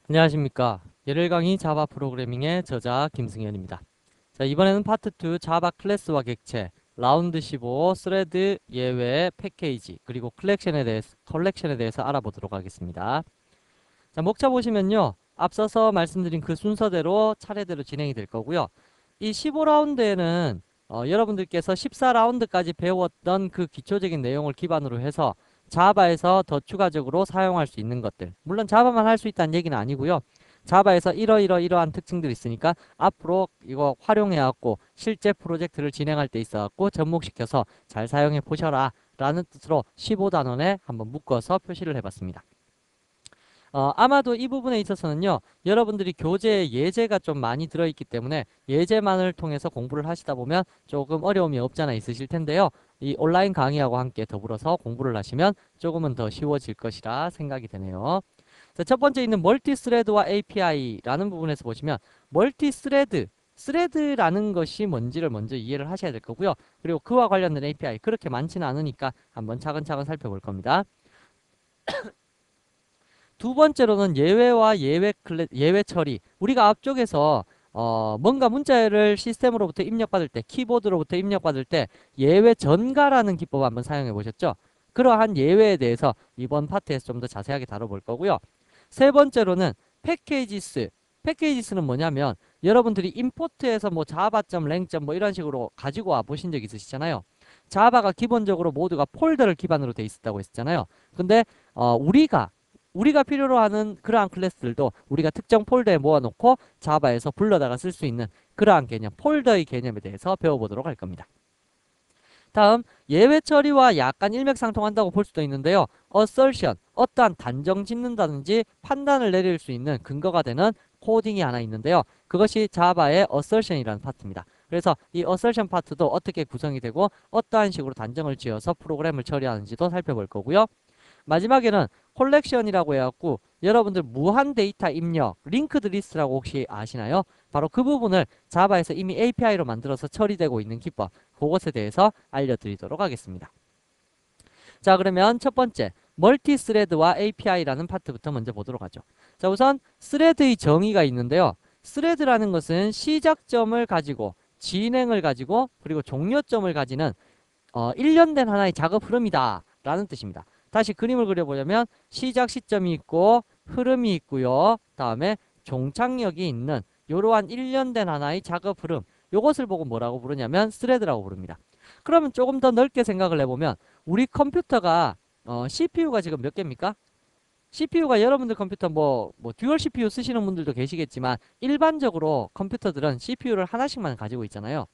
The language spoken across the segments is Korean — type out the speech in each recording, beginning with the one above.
안녕하십니까. 예를 강의 자바 프로그래밍의 저자 김승현입니다. 자, 이번에는 파트 2 자바 클래스와 객체, 라운드 15, 스레드 예외 패키지, 그리고 컬렉션에 대해서 알아보도록 하겠습니다. 자, 목차 보시면요. 앞서서 말씀드린 그 순서대로 차례대로 진행이 될 거고요. 이 15라운드에는 여러분들께서 14라운드까지 배웠던 그 기초적인 내용을 기반으로 해서 자바에서 더 추가적으로 사용할 수 있는 것들, 물론 자바만 할 수 있다는 얘기는 아니고요. 자바에서 이러이러이러한 특징들이 있으니까 앞으로 이거 활용해 갖고 실제 프로젝트를 진행할 때 있어 갖고 접목시켜서 잘 사용해 보셔라 라는 뜻으로 15단원에 한번 묶어서 표시를 해봤습니다. 아마도 이 부분에 있어서는요, 여러분들이 교재에 예제가 좀 많이 들어있기 때문에 예제만을 통해서 공부를 하시다 보면 조금 어려움이 없잖아 있으실 텐데요. 이 온라인 강의하고 함께 더불어서 공부를 하시면 조금은 더 쉬워질 것이라 생각이 되네요. 자, 첫 번째 있는 멀티스레드와 API라는 부분에서 보시면 스레드라는 것이 뭔지를 먼저 이해를 하셔야 될 거고요. 그리고 그와 관련된 API, 그렇게 많지는 않으니까 한번 차근차근 살펴볼 겁니다. 두 번째로는 예외와 예외 처리. 우리가 앞쪽에서 뭔가 문자를 시스템으로부터 입력받을 때, 키보드로부터 입력받을 때 예외 전가라는 기법 한번 사용해 보셨죠? 그러한 예외에 대해서 이번 파트에서 좀 더 자세하게 다뤄볼 거고요. 세 번째로는 패키지스. 패키지스는 뭐냐면 여러분들이 임포트에서 뭐 java.lang. 뭐 이런 식으로 가지고 와 보신 적 있으시잖아요. 자바가 기본적으로 모두가 폴더를 기반으로 돼 있었다고 했잖아요. 근데 우리가 필요로 하는 그러한 클래스들도 우리가 특정 폴더에 모아놓고 자바에서 불러다가 쓸 수 있는 그러한 개념, 폴더의 개념에 대해서 배워보도록 할 겁니다. 다음, 예외 처리와 약간 일맥상통한다고 볼 수도 있는데요. assertion, 어떠한 단정 짓는다든지 판단을 내릴 수 있는 근거가 되는 코딩이 하나 있는데요. 그것이 자바의 assertion이라는 파트입니다. 그래서 이 assertion 파트도 어떻게 구성이 되고 어떠한 식으로 단정을 지어서 프로그램을 처리하는지도 살펴볼 거고요. 마지막에는 콜렉션이라고 해갖고 여러분들 무한 데이터 입력, 링크드 리스트라고 혹시 아시나요? 바로 그 부분을 자바에서 이미 API로 만들어서 처리되고 있는 기법, 그것에 대해서 알려드리도록 하겠습니다. 자, 그러면 첫 번째, 멀티스레드와 API라는 파트부터 먼저 보도록 하죠. 자, 우선 스레드의 정의가 있는데요. 스레드라는 것은 시작점을 가지고 진행을 가지고 그리고 종료점을 가지는 일련된 하나의 작업 흐름이다 라는 뜻입니다. 다시 그림을 그려보자면 시작 시점이 있고 흐름이 있고요. 다음에 종착역이 있는 이러한 일련된 하나의 작업 흐름, 이것을 보고 뭐라고 부르냐면 스레드라고 부릅니다. 그러면 조금 더 넓게 생각을 해보면 우리 컴퓨터가 CPU가 지금 몇 개입니까? CPU가 여러분들 컴퓨터 뭐 듀얼 CPU 쓰시는 분들도 계시겠지만 일반적으로 컴퓨터들은 CPU를 하나씩만 가지고 있잖아요.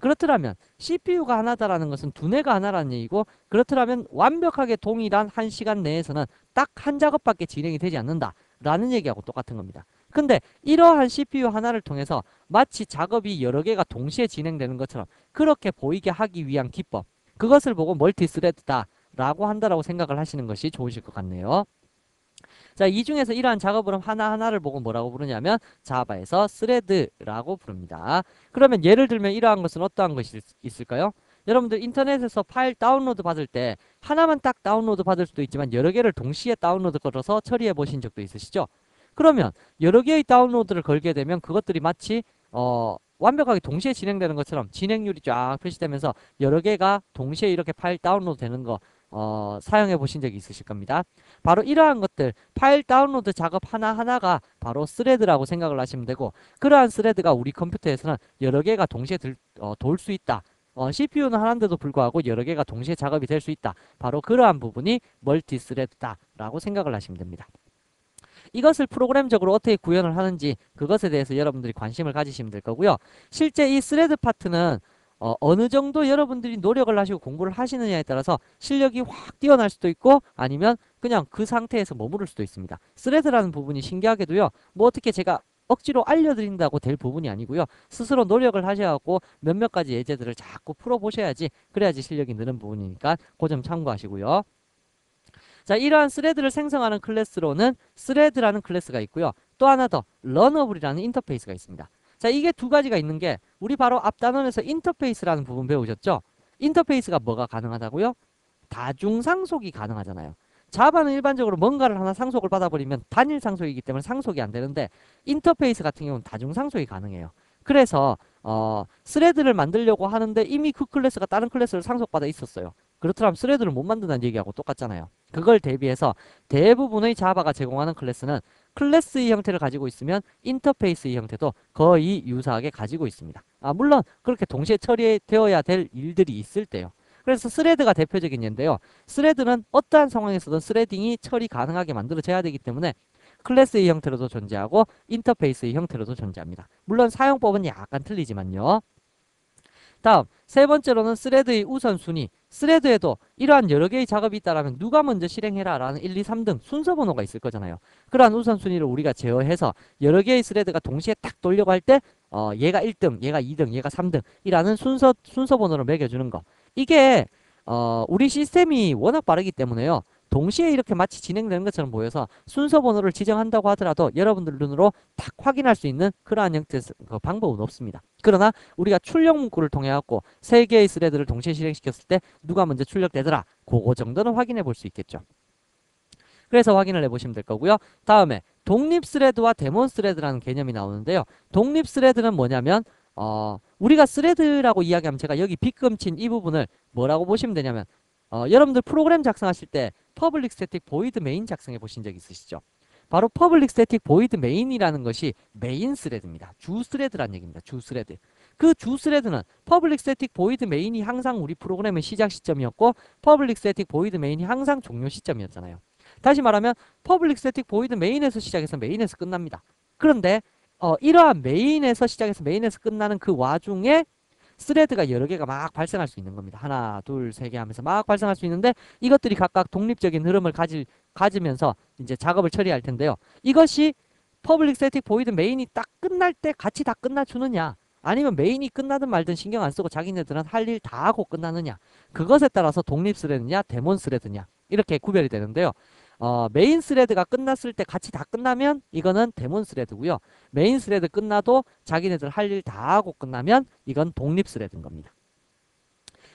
그렇더라면 CPU가 하나다라는 것은 두뇌가 하나라는 얘기고, 그렇더라면 완벽하게 동일한 1시간 내에서는 딱 한 작업밖에 진행이 되지 않는다라는 얘기하고 똑같은 겁니다. 근데 이러한 CPU 하나를 통해서 마치 작업이 여러 개가 동시에 진행되는 것처럼 그렇게 보이게 하기 위한 기법, 그것을 보고 멀티스레드다라고 한다라고 생각을 하시는 것이 좋으실 것 같네요. 자, 이 중에서 이러한 작업을 하나하나를 보고 뭐라고 부르냐면 자바에서 스레드라고 부릅니다. 그러면 예를 들면 이러한 것은 어떠한 것이 있을까요? 여러분들 인터넷에서 파일 다운로드 받을 때 하나만 딱 다운로드 받을 수도 있지만 여러 개를 동시에 다운로드 걸어서 처리해 보신 적도 있으시죠? 그러면 여러 개의 다운로드를 걸게 되면 그것들이 마치 완벽하게 동시에 진행되는 것처럼 진행률이 쫙 표시되면서 여러 개가 동시에 이렇게 파일 다운로드 되는 거 사용해 보신 적이 있으실 겁니다. 바로 이러한 것들, 파일 다운로드 작업 하나하나가 바로 스레드라고 생각을 하시면 되고, 그러한 스레드가 우리 컴퓨터에서는 여러 개가 동시에 돌 수 있다. CPU는 하나인데도 불구하고 여러 개가 동시에 작업이 될 수 있다. 바로 그러한 부분이 멀티 스레드다라고 생각을 하시면 됩니다. 이것을 프로그램적으로 어떻게 구현을 하는지 그것에 대해서 여러분들이 관심을 가지시면 될 거고요. 실제 이 스레드 파트는 어느 정도 여러분들이 노력을 하시고 공부를 하시느냐에 따라서 실력이 확 뛰어날 수도 있고 아니면 그냥 그 상태에서 머무를 수도 있습니다. 스레드라는 부분이 신기하게도요. 뭐 어떻게 제가 억지로 알려드린다고 될 부분이 아니고요. 스스로 노력을 하셔갖고 몇몇 가지 예제들을 자꾸 풀어보셔야지, 그래야지 실력이 느는 부분이니까 그 점 참고하시고요. 자, 이러한 스레드를 생성하는 클래스로는 스레드라는 클래스가 있고요. 또 하나 더 러너블이라는 인터페이스가 있습니다. 자, 이게 두 가지가 있는 게 우리 바로 앞 단원에서 인터페이스라는 부분 배우셨죠? 인터페이스가 뭐가 가능하다고요? 다중상속이 가능하잖아요. 자바는 일반적으로 뭔가를 하나 상속을 받아버리면 단일 상속이기 때문에 상속이 안 되는데 인터페이스 같은 경우는 다중 상속이 가능해요. 그래서 스레드를 만들려고 하는데 이미 그 클래스가 다른 클래스를 상속받아 있었어요. 그렇더라면 스레드를 못 만든다는 얘기하고 똑같잖아요. 그걸 대비해서 대부분의 자바가 제공하는 클래스는 클래스의 형태를 가지고 있으면 인터페이스의 형태도 거의 유사하게 가지고 있습니다. 물론 그렇게 동시에 처리되어야 될 일들이 있을 때요. 그래서 스레드가 대표적인 예인데요. 스레드는 어떠한 상황에서든 스레딩이 처리 가능하게 만들어져야 되기 때문에 클래스의 형태로도 존재하고 인터페이스의 형태로도 존재합니다. 물론 사용법은 약간 틀리지만요. 다음 세 번째로는 스레드의 우선순위. 스레드에도 이러한 여러 개의 작업이 있다면 누가 먼저 실행해라 라는 1, 2, 3등 순서 번호가 있을 거잖아요. 그러한 우선순위를 우리가 제어해서 여러 개의 스레드가 동시에 딱 돌려고 할 때 얘가 1등, 얘가 2등, 얘가 3등 이라는 순서 번호를 매겨주는 거. 이게 우리 시스템이 워낙 빠르기 때문에요. 동시에 이렇게 마치 진행되는 것처럼 보여서 순서 번호를 지정한다고 하더라도 여러분들 눈으로 딱 확인할 수 있는 그러한 형태의 방법은 없습니다. 그러나 우리가 출력 문구를 통해 갖고 세 개의 스레드를 동시에 실행시켰을 때 누가 먼저 출력되더라. 그거 정도는 확인해 볼 수 있겠죠. 그래서 확인을 해보시면 될 거고요. 다음에 독립 스레드와 데몬 스레드라는 개념이 나오는데요. 독립 스레드는 뭐냐면 우리가 스레드라고 이야기하면 제가 여기 빗금친 이 부분을 뭐라고 보시면 되냐면 여러분들 프로그램 작성하실 때 public static void main 작성해 보신 적 있으시죠? 바로 public static void main이라는 것이 메인 스레드입니다. 주 스레드란 얘기입니다. 주 스레드. 그 주 스레드는 public static void main이 항상 우리 프로그램의 시작 시점이었고 public static void main이 항상 종료 시점이었잖아요. 다시 말하면 public static void main에서 시작해서 메인에서 끝납니다. 그런데 이러한 메인에서 시작해서 메인에서 끝나는 그 와중에 스레드가 여러 개가 막 발생할 수 있는 겁니다. 하나, 둘, 세 개 하면서 막 발생할 수 있는데 이것들이 각각 독립적인 흐름을 가지면서 이제 작업을 처리할 텐데요. 이것이 퍼블릭 스태틱 보이드 메인이 딱 끝날 때 같이 다 끝나주느냐 아니면 메인이 끝나든 말든 신경 안 쓰고 자기네들은 할 일 다 하고 끝나느냐 그것에 따라서 독립 스레드냐 데몬 스레드냐 이렇게 구별이 되는데요. 메인 스레드가 끝났을 때 같이 다 끝나면 이거는 데몬 스레드고요. 메인 스레드 끝나도 자기네들 할 일 다 하고 끝나면 이건 독립 스레드인 겁니다.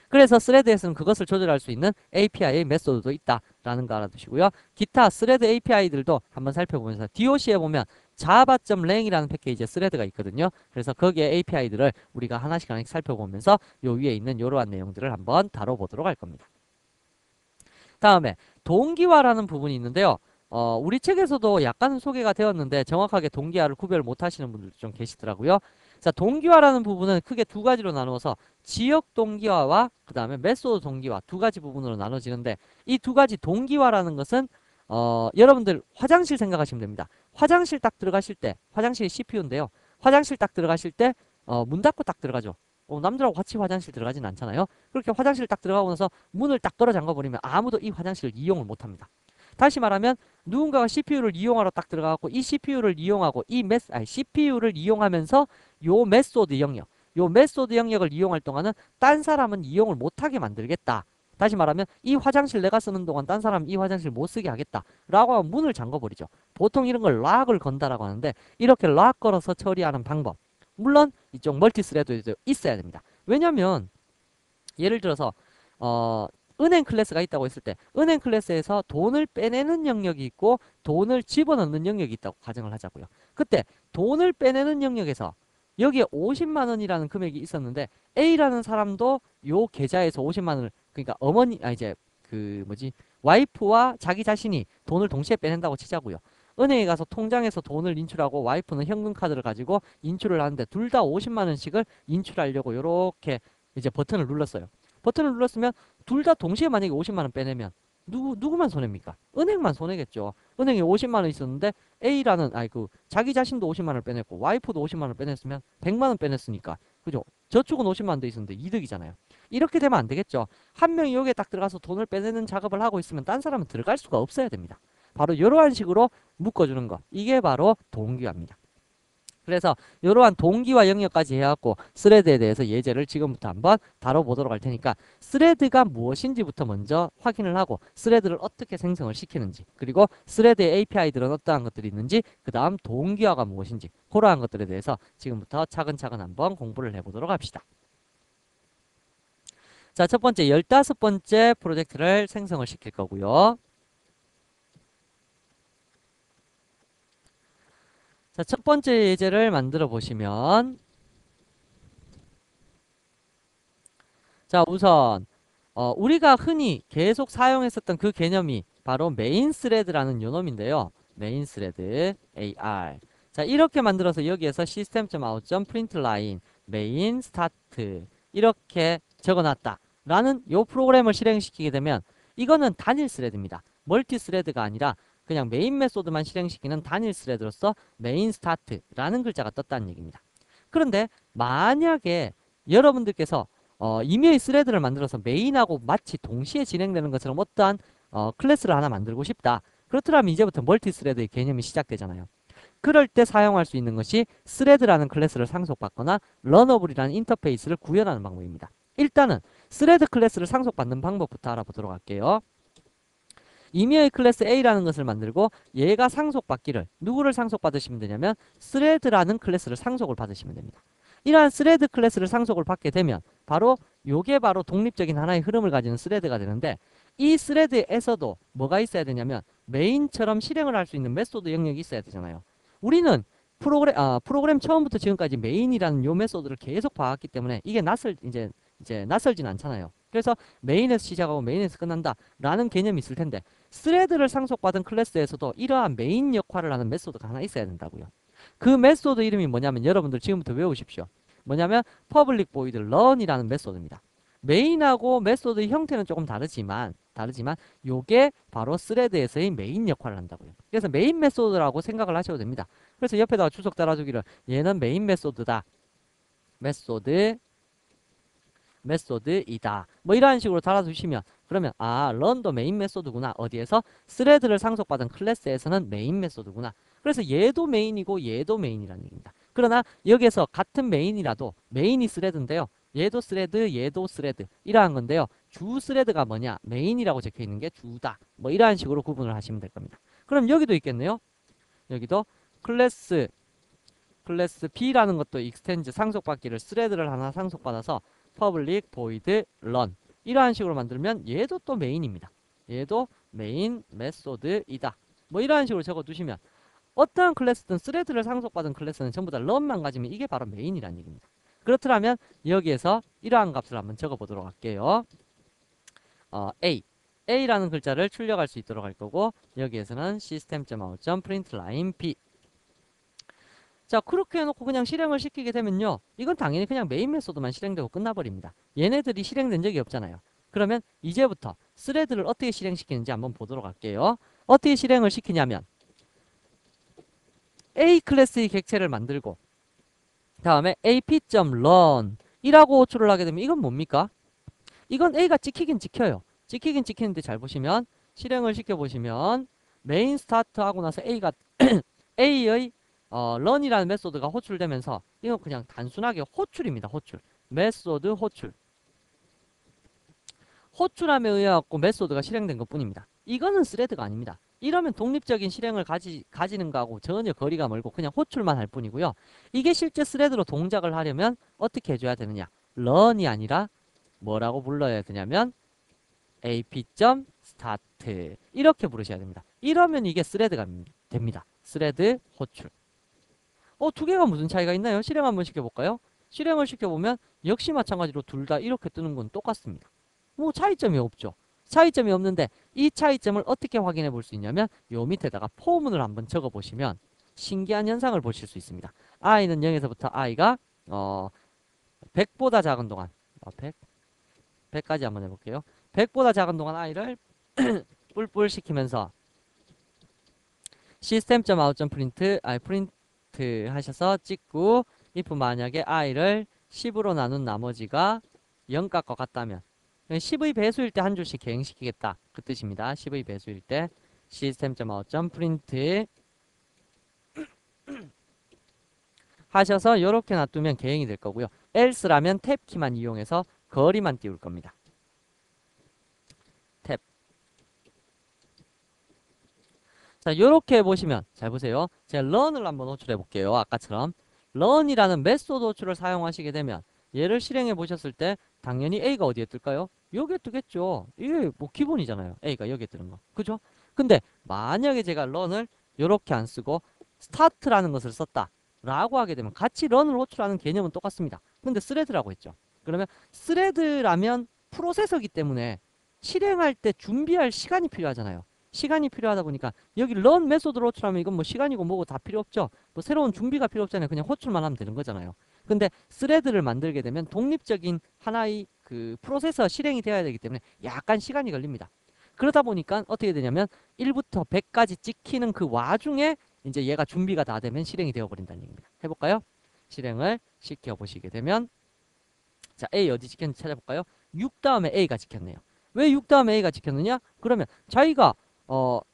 그래서 스레드에서는 그것을 조절할 수 있는 API 메소드도 있다라는 거 알아두시고요. 기타 스레드 API들도 한번 살펴보면서 DOC에 보면 java.lang이라는 패키지에 스레드가 있거든요. 그래서 거기에 API들을 우리가 하나씩 살펴보면서 요 위에 있는 이러한 내용들을 한번 다뤄보도록 할 겁니다. 다음에 동기화라는 부분이 있는데요. 우리 책에서도 약간은 소개가 되었는데 정확하게 동기화를 구별 못 하시는 분들도 좀 계시더라고요. 자, 동기화라는 부분은 크게 두 가지로 나누어서 지역 동기화와 그 다음에 메소드 동기화 두 가지 부분으로 나눠지는데 이 두 가지 동기화라는 것은 여러분들 화장실 생각하시면 됩니다. 화장실 딱 들어가실 때 화장실이 CPU인데요. 화장실 딱 들어가실 때 문 닫고 딱 들어가죠. 남들하고 같이 화장실 들어가진 않잖아요. 그렇게 화장실 딱 들어가고 나서 문을 딱 걸어 잠가 버리면 아무도 이 화장실을 이용을 못 합니다. 다시 말하면 누군가가 CPU를 이용하러 딱 들어가고 이 CPU를 이용하고 CPU를 이용하면서 요 메소드 영역을 이용할 동안은 딴 사람은 이용을 못하게 만들겠다. 다시 말하면 이 화장실 내가 쓰는 동안 딴 사람은 이 화장실 못 쓰게 하겠다 라고 하면 문을 잠궈버리죠. 보통 이런 걸 락을 건다라고 하는데 이렇게 락 걸어서 처리하는 방법 물론 이쪽 멀티스레드도 있어야 됩니다. 왜냐면 예를 들어서 은행 클래스가 있다고 했을 때 은행 클래스에서 돈을 빼내는 영역이 있고 돈을 집어넣는 영역이 있다고 가정을 하자고요. 그때 돈을 빼내는 영역에서 여기에 50만 원이라는 금액이 있었는데 A라는 사람도 요 계좌에서 50만 원을 그러니까 이제 와이프와 자기 자신이 돈을 동시에 빼낸다고 치자고요. 은행에 가서 통장에서 돈을 인출하고 와이프는 현금 카드를 가지고 인출을 하는데 둘 다 50만 원씩을 인출하려고 요렇게 이제 버튼을 눌렀어요. 버튼을 눌렀으면 둘 다 동시에 만약에 50만 원 빼내면 누구만 손해입니까? 은행만 손해겠죠. 은행에 50만 원 있었는데 A라는 자기 자신도 50만 원을 빼냈고 와이프도 50만 원을 빼냈으면 100만 원 빼냈으니까 그죠? 저축은 50만 원 돼 있었는데 이득이잖아요. 이렇게 되면 안 되겠죠. 한 명이 여기에 딱 들어가서 돈을 빼내는 작업을 하고 있으면 딴 사람은 들어갈 수가 없어야 됩니다. 바로 이러한 식으로 묶어주는 거. 이게 바로 동기화입니다. 그래서 이러한 동기화 영역까지 해갖고 스레드에 대해서 예제를 지금부터 한번 다뤄보도록 할 테니까 스레드가 무엇인지부터 먼저 확인을 하고 스레드를 어떻게 생성을 시키는지 그리고 스레드의 API들은 어떠한 것들이 있는지 그 다음 동기화가 무엇인지 그러한 것들에 대해서 지금부터 차근차근 한번 공부를 해보도록 합시다. 자, 첫 번째 15번째 프로젝트를 생성을 시킬 거고요. 자, 첫 번째 예제를 만들어 보시면, 자, 우선 우리가 흔히 계속 사용했었던 그 개념이 바로 메인 스레드라는 요놈인데요. 메인 스레드 AR. 자, 이렇게 만들어서 여기에서 system.out.println 메인 스타트 이렇게 적어놨다 라는 요 프로그램을 실행시키게 되면 이거는 단일 스레드입니다. 멀티 스레드가 아니라 그냥 메인 메소드만 실행시키는 단일 스레드로서 메인 스타트라는 글자가 떴다는 얘기입니다. 그런데 만약에 여러분들께서 이메일 스레드를 만들어서 메인하고 마치 동시에 진행되는 것처럼 어떠한 클래스를 하나 만들고 싶다. 그렇더라면 이제부터 멀티 스레드의 개념이 시작되잖아요. 그럴 때 사용할 수 있는 것이 스레드라는 클래스를 상속받거나 러너블이라는 인터페이스를 구현하는 방법입니다. 일단은 스레드 클래스를 상속받는 방법부터 알아보도록 할게요. 이메일 클래스 A라는 것을 만들고 얘가 상속받기를 누구를 상속받으시면 되냐면 스레드라는 클래스를 상속을 받으시면 됩니다. 이러한 스레드 클래스를 상속을 받게 되면 바로 요게 바로 독립적인 하나의 흐름을 가지는 스레드가 되는데 이 스레드에서도 뭐가 있어야 되냐면 메인처럼 실행을 할 수 있는 메소드 영역이 있어야 되잖아요. 우리는 프로그램 처음부터 지금까지 메인이라는 요 메소드를 계속 봐왔기 때문에 이게 이제 낯설진 않잖아요. 그래서 메인에서 시작하고 메인에서 끝난다 라는 개념이 있을 텐데 스레드를 상속받은 클래스에서도 이러한 메인 역할을 하는 메소드가 하나 있어야 된다고요. 그 메소드 이름이 뭐냐면 여러분들 지금부터 외우십시오. 뭐냐면 public void run이라는 메소드입니다. 메인하고 메소드의 형태는 조금 다르지만 요게 바로 스레드에서의 메인 역할을 한다고요. 그래서 메인 메소드라고 생각을 하셔도 됩니다. 그래서 옆에다가 주석 달아주기를 얘는 메인 메소드다. 메소드이다. 뭐 이런 식으로 달아주시면 그러면 런도 메인 메소드구나. 어디에서? 스레드를 상속받은 클래스에서는 메인 메소드구나. 그래서 얘도 메인이고 얘도 메인이라는 얘기입니다. 그러나 여기에서 같은 메인이라도 메인이 스레드인데요. 얘도 스레드, 얘도 스레드 이러한 건데요. 주 스레드가 뭐냐? 메인이라고 적혀 있는 게 주다. 뭐 이러한 식으로 구분을 하시면 될 겁니다. 그럼 여기도 있겠네요. 여기도 클래스 B라는 것도 익스텐즈 상속받기를 스레드를 하나 상속받아서 public void run 이러한 식으로 만들면 얘도 또 메인입니다. 얘도 메인 메소드이다. 뭐 이러한 식으로 적어두시면 어떠한 클래스든 스레드를 상속받은 클래스는 전부 다 run만 가지면 이게 바로 메인이라는 얘기입니다. 그렇더라면 여기에서 이러한 값을 한번 적어보도록 할게요. A라는 글자를 출력할 수 있도록 할 거고 여기에서는 system.out.println B 자, 그렇게 해놓고 그냥 실행을 시키게 되면요. 이건 당연히 그냥 메인 메소드만 실행되고 끝나버립니다. 얘네들이 실행된 적이 없잖아요. 그러면 이제부터 스레드를 어떻게 실행시키는지 한번 보도록 할게요. 어떻게 실행을 시키냐면 A 클래스의 객체를 만들고 다음에 ap.run 이라고 호출을 하게 되면 이건 뭡니까? 이건 A가 찍히긴 찍혀요. 찍히긴 찍히는데 잘 보시면 실행을 시켜보시면 메인 스타트 하고 나서 A가 A의 run이라는 메소드가 호출되면서 이건 그냥 단순하게 호출입니다. 호출. 메소드 호출. 호출함에 의해갖고 메소드가 실행된 것 뿐입니다. 이거는 스레드가 아닙니다. 이러면 독립적인 실행을 가지는 거하고 전혀 거리가 멀고 그냥 호출만 할 뿐이고요. 이게 실제 스레드로 동작을 하려면 어떻게 해줘야 되느냐. run이 아니라 뭐라고 불러야 되냐면 ap.start 이렇게 부르셔야 됩니다. 이러면 이게 스레드가 됩니다. 스레드 호출. 두 개가 무슨 차이가 있나요? 실행 한번 시켜볼까요? 실행을 시켜보면 역시 마찬가지로 둘 다 이렇게 뜨는 건 똑같습니다. 뭐 차이점이 없죠. 차이점이 없는데 이 차이점을 어떻게 확인해 볼 수 있냐면 요 밑에다가 포문을 한번 적어 보시면 신기한 현상을 보실 수 있습니다. i는 0에서부터 i가 100보다 작은 동안 100까지 한번 해볼게요. 100보다 작은 동안 i를 뿔뿔 시키면서 system.out.print 프린트 하셔서 찍고 if 만약에 i를 10으로 나눈 나머지가 0값과 같다면 10의 배수일 때 한 줄씩 개행시키겠다 그 뜻입니다. 10의 배수일 때 system.out.print 하셔서 이렇게 놔두면 개행이 될 거고요. else라면 탭키만 이용해서 거리만 띄울 겁니다. 탭. 자, 요렇게 해보시면 잘 보세요. 제가 run을 한번 호출해 볼게요. 아까처럼 run이라는 메소드 호출을 사용하시게 되면 얘를 실행해 보셨을 때 당연히 A가 어디에 뜰까요? 여기에 뜨겠죠. 이게 뭐 기본이잖아요. A가 여기에 뜨는 거. 그죠? 근데 만약에 제가 run을 요렇게 안 쓰고 스타트라는 것을 썼다 라고 하게 되면 같이 런을 호출하는 개념은 똑같습니다. 근데 스레드라고 했죠. 그러면 스레드라면 프로세서기 때문에 실행할 때 준비할 시간이 필요하잖아요. 시간이 필요하다 보니까 여기 런 메소드로 호출하면 이건 뭐 시간이고 뭐고 다 필요 없죠. 뭐 새로운 준비가 필요 없잖아요. 그냥 호출만 하면 되는 거잖아요. 근데 스레드를 만들게 되면 독립적인 하나의 그 프로세서 실행이 되어야 되기 때문에 약간 시간이 걸립니다. 그러다 보니까 어떻게 되냐면 1부터 100까지 찍히는 그 와중에 이제 얘가 준비가 다 되면 실행이 되어버린다는 얘기입니다. 해볼까요? 실행을 시켜보시게 되면 자, A 어디 찍혔는지 찾아볼까요? 6 다음에 A가 찍혔네요. 왜 6 다음에 A가 찍혔느냐? 그러면 자기가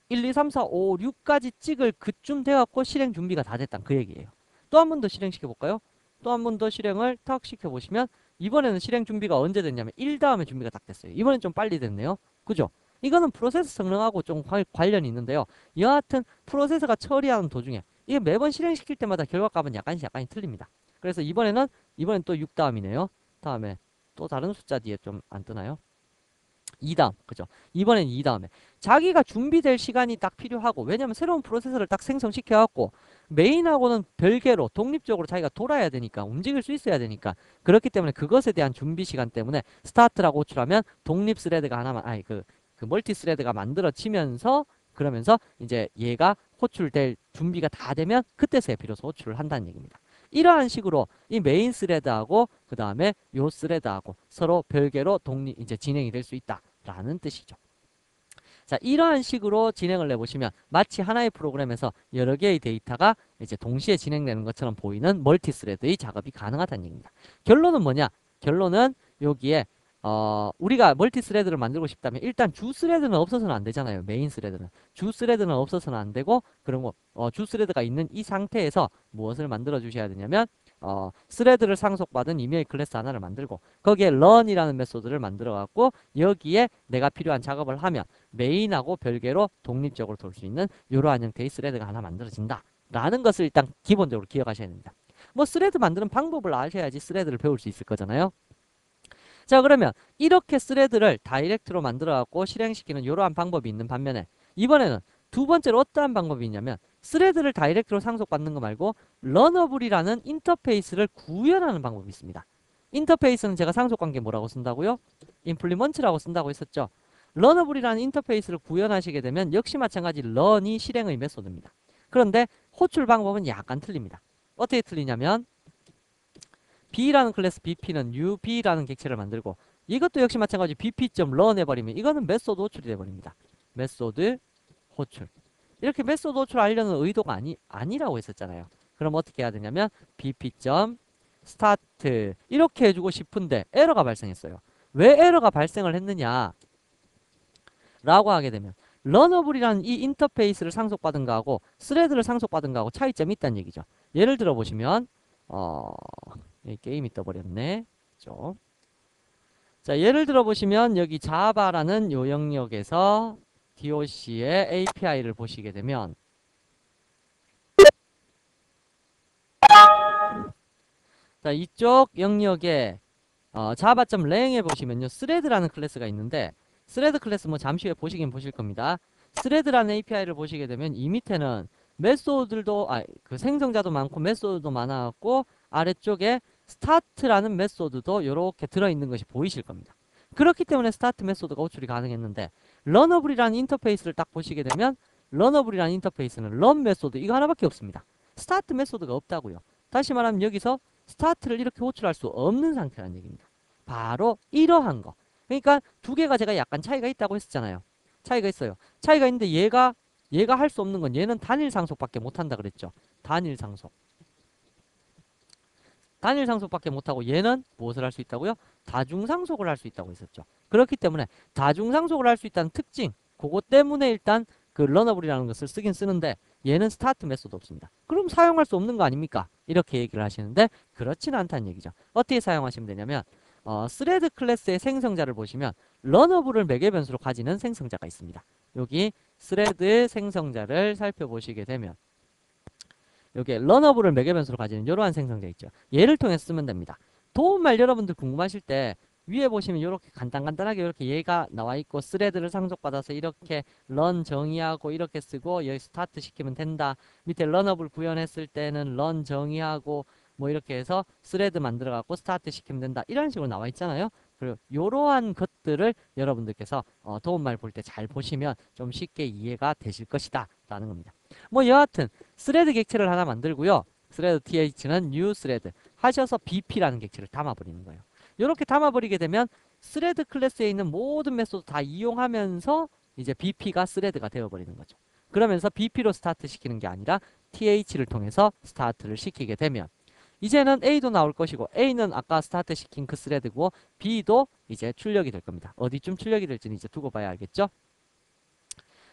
1, 2, 3, 4, 5, 6까지 찍을 그쯤 돼갖고 실행 준비가 다 됐다 그 얘기예요. 또 한 번 더 실행시켜볼까요? 또 한 번 더 실행을 탁 시켜보시면 이번에는 실행 준비가 언제 됐냐면 1 다음에 준비가 딱 됐어요. 이번엔 좀 빨리 됐네요. 그죠? 이거는 프로세서 성능하고 좀 관련이 있는데요. 여하튼 프로세서가 처리하는 도중에 이게 매번 실행시킬 때마다 결과값은 약간씩 틀립니다. 그래서 이번엔 또 6 다음이네요. 다음에 또 다른 숫자 뒤에 좀 안 뜨나요? 2 다음, 그죠? 이번엔 2 다음에 자기가 준비될 시간이 딱 필요하고 왜냐면 새로운 프로세서를 딱 생성시켜갖고 메인하고는 별개로 독립적으로 자기가 돌아야 되니까 움직일 수 있어야 되니까 그렇기 때문에 그것에 대한 준비 시간 때문에 스타트라고 호출하면 독립 스레드가 하나만 그 멀티 스레드가 만들어지면서 그러면서 이제 얘가 호출될 준비가 다 되면 그때서야 비로소 호출을 한다는 얘기입니다. 이러한 식으로 이 메인 스레드하고 그 다음에 요 스레드하고 서로 별개로 이제 진행이 될 수 있다라는 뜻이죠. 자, 이러한 식으로 진행을 해보시면 마치 하나의 프로그램에서 여러 개의 데이터가 이제 동시에 진행되는 것처럼 보이는 멀티 스레드의 작업이 가능하다는 얘기입니다. 결론은 뭐냐? 결론은 여기에 우리가 멀티 스레드를 만들고 싶다면 일단 주 스레드는 없어서는 안 되잖아요. 메인 스레드는. 주 스레드는 없어서는 안 되고 그런 거 주 스레드가 있는 이 상태에서 무엇을 만들어 주셔야 되냐면 스레드를 상속받은 이메일 클래스 하나를 만들고 거기에 run이라는 메소드를 만들어 갖고 여기에 내가 필요한 작업을 하면 메인하고 별개로 독립적으로 돌 수 있는 이러한 형태의 스레드가 하나 만들어진다 라는 것을 일단 기본적으로 기억하셔야 됩니다. 뭐 스레드 만드는 방법을 아셔야지 스레드를 배울 수 있을 거잖아요. 자, 그러면 이렇게 스레드를 다이렉트로 만들어 갖고 실행시키는 이러한 방법이 있는 반면에 이번에는 두 번째로 어떠한 방법이 있냐면 스레드를 다이렉트로 상속받는 거 말고 러너블이라는 인터페이스를 구현하는 방법이 있습니다. 인터페이스는 제가 상속관계 뭐라고 쓴다고요? 임플리먼트라고 쓴다고 했었죠. 러너블이라는 인터페이스를 구현하시게 되면 역시 마찬가지 런이 실행의 메소드입니다. 그런데 호출 방법은 약간 틀립니다. 어떻게 틀리냐면 B라는 클래스 BP는 UB라는 객체를 만들고 이것도 역시 마찬가지 BP.run 해버리면 이거는 메소드 호출이 돼버립니다. 메소드 호출. 이렇게 메소드 호출하려는 의도가 아니라고 했었잖아요. 그럼 어떻게 해야 되냐면 bp.start 이렇게 해주고 싶은데 에러가 발생했어요. 왜 에러가 발생을 했느냐 라고 하게 되면 러너블이라는 이 인터페이스를 상속받은 거하고 스레드를 상속받은 거하고 차이점이 있다는 얘기죠. 예를 들어 보시면 게임이 떠버렸네. 그렇죠? 자, 예를 들어 보시면 여기 자바라는 요 영역에서 DOC의 API를 보시게 되면 자, 이쪽 영역에 java.lang에 보시면요. 스레드라는 클래스가 있는데 스레드 클래스 뭐 잠시 후에 보시긴 보실 겁니다. 스레드라는 API를 보시게 되면 이 밑에는 메소드들도 그 생성자도 많고 메소드도 많아갖고 아래쪽에 스타트라는 메소드도 이렇게 들어있는 것이 보이실 겁니다. 그렇기 때문에 스타트 메소드가 호출이 가능했는데 러너블이라는 인터페이스를 딱 보시게 되면 러너블이라는 인터페이스는 런 메소드 이거 하나밖에 없습니다. 스타트 메소드가 없다고요. 다시 말하면 여기서 스타트를 이렇게 호출할 수 없는 상태라는 얘기입니다. 바로 이러한 거. 그러니까 두 개가 제가 약간 차이가 있다고 했었잖아요. 차이가 있어요. 차이가 있는데 얘가 할 수 없는 건 얘는 단일 상속밖에 못한다 그랬죠. 단일 상속. 단일 상속밖에 못하고 얘는 무엇을 할 수 있다고요? 다중 상속을 할 수 있다고 했었죠. 그렇기 때문에 다중 상속을 할 수 있다는 특징 그것 때문에 일단 그 러너블이라는 것을 쓰긴 쓰는데 얘는 스타트 메소드 없습니다. 그럼 사용할 수 없는 거 아닙니까? 이렇게 얘기를 하시는데 그렇지는 않다는 얘기죠. 어떻게 사용하시면 되냐면 스레드 클래스의 생성자를 보시면 러너블을 매개 변수로 가지는 생성자가 있습니다. 여기 스레드 생성자를 살펴보시게 되면 여기에 러너블을 매개 변수로 가지는 이러한 생성자 있죠. 얘를 통해서 쓰면 됩니다. 도움말 여러분들 궁금하실 때 위에 보시면 이렇게 간단하게 이렇게 얘가 나와 있고 스레드를 상속받아서 이렇게 런 정의하고 이렇게 쓰고 여기 스타트 시키면 된다. 밑에 런업을 구현했을 때는 런 정의하고 뭐 이렇게 해서 스레드 만들어 갖고 스타트 시키면 된다. 이런 식으로 나와 있잖아요. 그리고 이러한 것들을 여러분들께서 도움말 볼 때 잘 보시면 좀 쉽게 이해가 되실 것이다 라는 겁니다. 뭐 여하튼 스레드 객체를 하나 만들고요. 스레드 th는 new thread 하셔서 bp라는 객체를 담아버리는 거예요. 이렇게 담아버리게 되면 스레드 클래스에 있는 모든 메소드 다 이용하면서 이제 bp가 스레드가 되어버리는 거죠. 그러면서 bp로 스타트 시키는 게 아니라 th를 통해서 스타트를 시키게 되면 이제는 A도 나올 것이고 A는 아까 스타트 시킨 그 스레드고 B도 이제 출력이 될 겁니다. 어디쯤 출력이 될지는 이제 두고 봐야 알겠죠?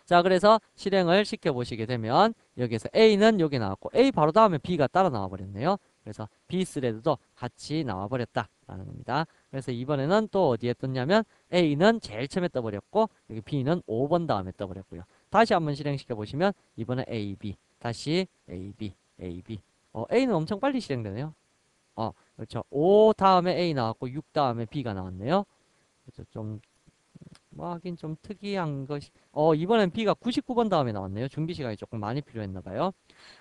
자, 그래서 실행을 시켜 보시게 되면 여기에서 A는 여기 나왔고 A 바로 다음에 B가 따라 나와 버렸네요. 그래서 B 스레드도 같이 나와 버렸다 라는 겁니다. 그래서 이번에는 또 어디에 떴냐면 A는 제일 처음에 떠버렸고 여기 B는 5번 다음에 떠버렸고요. 다시 한번 실행시켜 보시면 이번에 A, B 다시 A, B, A, B A는 엄청 빨리 실행되네요. 그렇죠. 5 다음에 A 나왔고 6 다음에 B가 나왔네요. 그렇죠. 뭐 하긴 좀 특이한 것이 이번엔 B가 99번 다음에 나왔네요. 준비 시간이 조금 많이 필요했나 봐요.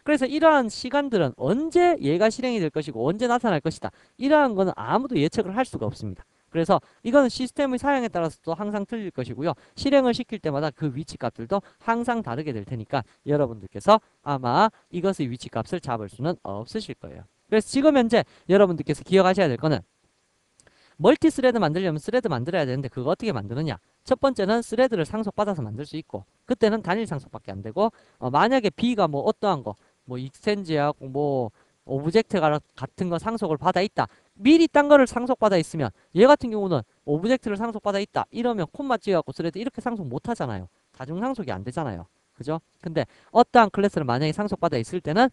그래서 이러한 시간들은 언제 얘가 실행이 될 것이고 언제 나타날 것이다. 이러한 거는 아무도 예측을 할 수가 없습니다. 그래서 이거는 시스템의 사양에 따라서도 항상 틀릴 것이고요. 실행을 시킬 때마다 그 위치 값들도 항상 다르게 될 테니까 여러분들께서 아마 이것의 위치 값을 잡을 수는 없으실 거예요. 그래서 지금 현재 여러분들께서 기억하셔야 될 거는 멀티 스레드 만들려면 스레드 만들어야 되는데 그거 어떻게 만드느냐. 첫 번째는 스레드를 상속받아서 만들 수 있고 그때는 단일 상속밖에 안 되고 만약에 B가 뭐 어떠한 거 뭐 익스텐지하고 뭐 오브젝트 같은 거 상속을 받아 있다. 미리 딴 거를 상속받아 있으면 얘 같은 경우는 오브젝트를 상속받아 있다. 이러면 콤마 찍어갖고 스레드 이렇게 상속 못 하잖아요. 다중 상속이 안 되잖아요. 그죠? 근데 어떠한 클래스를 만약에 상속받아 있을 때는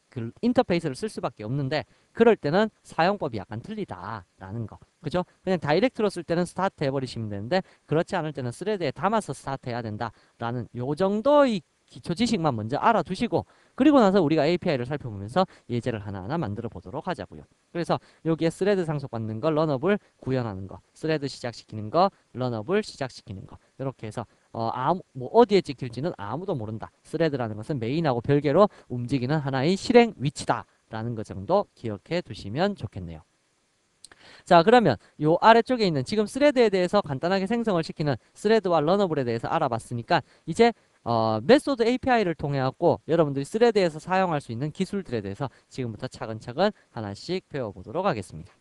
그 인터페이스를 쓸 수밖에 없는데 그럴 때는 사용법이 약간 틀리다라는 거. 그죠? 그냥 다이렉트로 쓸 때는 스타트 해버리시면 되는데 그렇지 않을 때는 스레드에 담아서 스타트 해야 된다라는 요 정도의 기초 지식만 먼저 알아두시고 그리고 나서 우리가 API를 살펴보면서 예제를 하나하나 만들어 보도록 하자고요. 그래서 여기에 스레드 상속받는 거, 런업을 구현하는 거, 스레드 시작시키는 거, 런업을 시작시키는 거 이렇게 해서 뭐 어디에 찍힐지는 아무도 모른다. 스레드라는 것은 메인하고 별개로 움직이는 하나의 실행 위치다. 라는 것 정도 기억해 두시면 좋겠네요. 자, 그러면 요 아래쪽에 있는 지금 스레드에 대해서 간단하게 생성을 시키는 스레드와 러너블에 대해서 알아봤으니까 이제 메소드 API를 통해 갖고 여러분들이 스레드에서 사용할 수 있는 기술들에 대해서 지금부터 차근차근 하나씩 배워보도록 하겠습니다.